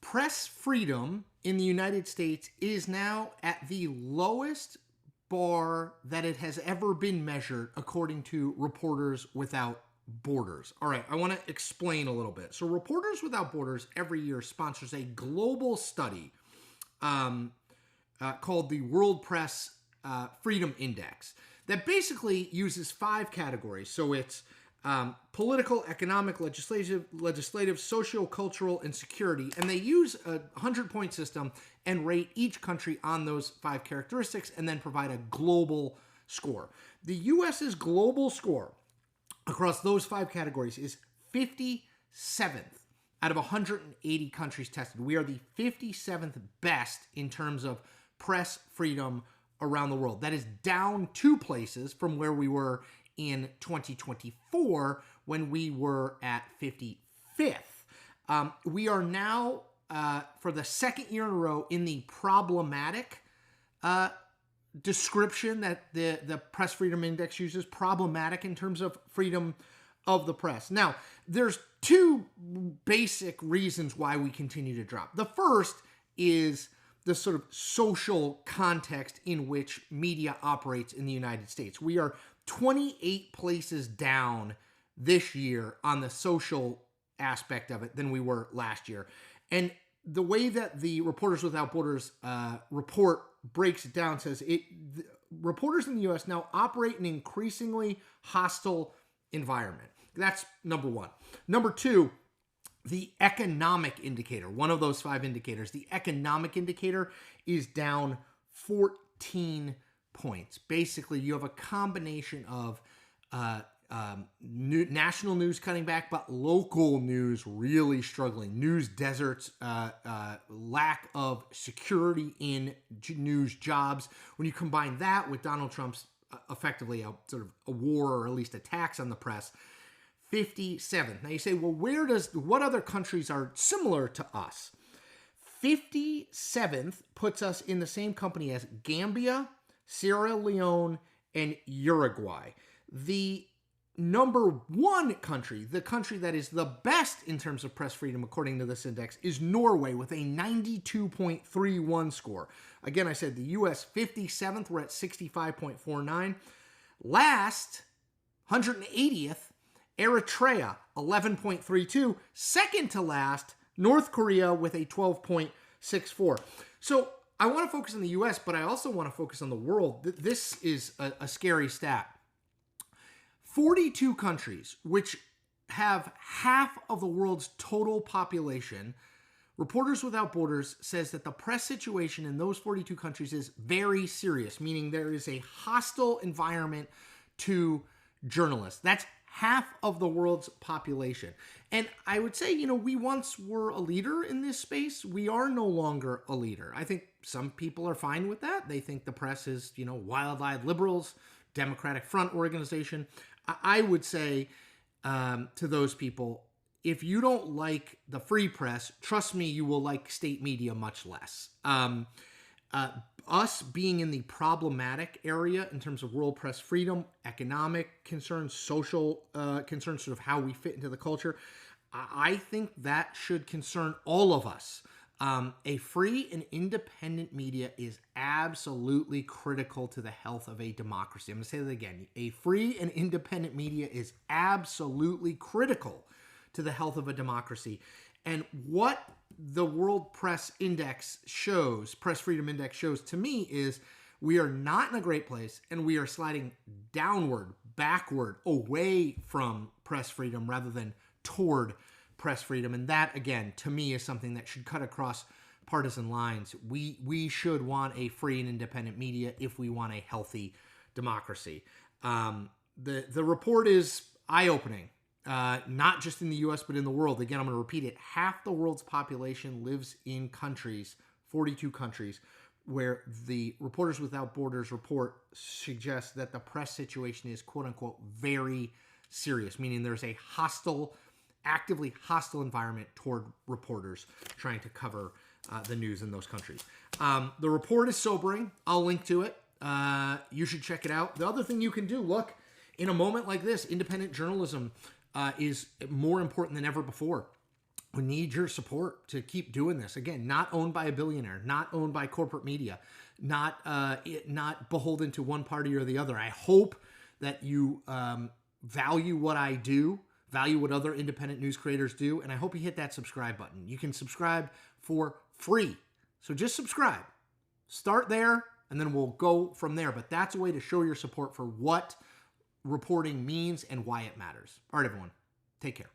press freedom in the United States is now at the lowest bar that it has ever been measured, according to Reporters Without Borders. All right, I want to explain a little bit. So Reporters Without Borders every year sponsors a global study called the World Press Freedom Index that basically uses 5 categories. So it's political, economic, legislative, socio-cultural, and security. And they use a 100-point system and rate each country on those 5 characteristics and then provide a global score. The U.S.'s global score across those 5 categories is 57th out of 180 countries tested. We are the 57th best in terms of press freedom around the world. That is down 2 places from where we were in 2024 when we were at 55th. We are now, for the second year in a row, in the problematic description that the Press Freedom Index uses, problematic in terms of freedom of the press. Now, there's 2 basic reasons why we continue to drop. The first is the sort of social context in which media operates in the United States. We are 28 places down this year on the social aspect of it than we were last year. And the way that the Reporters Without Borders report breaks it down says reporters in the U.S. now operate in an increasingly hostile environment. That's number 1. Number 2, the economic indicator, one of those 5 indicators, the economic indicator is down 14 points. Basically, you have a combination of national news cutting back, but local news really struggling. News deserts, lack of security in news jobs. When you combine that with Donald Trump's effectively a sort of a war, or at least attacks on the press, 57th. Now you say, well, what other countries are similar to us? 57th puts us in the same company as Gambia, Sierra Leone, and Uruguay. The number 1 country, the country that is the best in terms of press freedom according to this index, is Norway with a 92.31 score. Again, I said the U.S. 57th, we're at 65.49. Last, 180th, Eritrea, 11.32. Second to last, North Korea with a 12.64. So I want to focus on the U.S., but I also want to focus on the world. This is a scary stat. 42 countries, which have half of the world's total population, Reporters Without Borders says that the press situation in those 42 countries is very serious, meaning there is a hostile environment to journalists. That's half of the world's population. And I would say, we once were a leader in this space. We are no longer a leader. I think some people are fine with that. They think the press is, wild-eyed liberals, Democratic Front organization. I would say to those people, if you don't like the free press, trust me, you will like state media much less. Us being in the problematic area in terms of world press freedom, economic concerns, social concerns, sort of how we fit into the culture, I think that should concern all of us. A free and independent media is absolutely critical to the health of a democracy. I'm going to say that again. A free and independent media is absolutely critical to the health of a democracy. And what the World Press Index shows, Press Freedom Index shows to me, is we are not in a great place, and we are sliding downward, backward, away from press freedom rather than toward press freedom. And that, again, to me, is something that should cut across partisan lines. We should want a free and independent media if we want a healthy democracy. The report is eye-opening. Not just in the U.S., but in the world. Again, I'm going to repeat it. Half the world's population lives in countries, 42 countries, where the Reporters Without Borders report suggests that the press situation is, quote unquote, very serious, meaning there's a actively hostile environment toward reporters trying to cover the news in those countries. The report is sobering. I'll link to it. You should check it out. The other thing you can do, look, in a moment like this, independent journalism is more important than ever before. We need your support to keep doing this. Again, not owned by a billionaire, not owned by corporate media, not beholden to one party or the other. I hope that you value what I do, value what other independent news creators do, and I hope you hit that subscribe button. You can subscribe for free. So just subscribe. Start there, and then we'll go from there. But that's a way to show your support for what reporting means and why it matters. All right, everyone. Take care.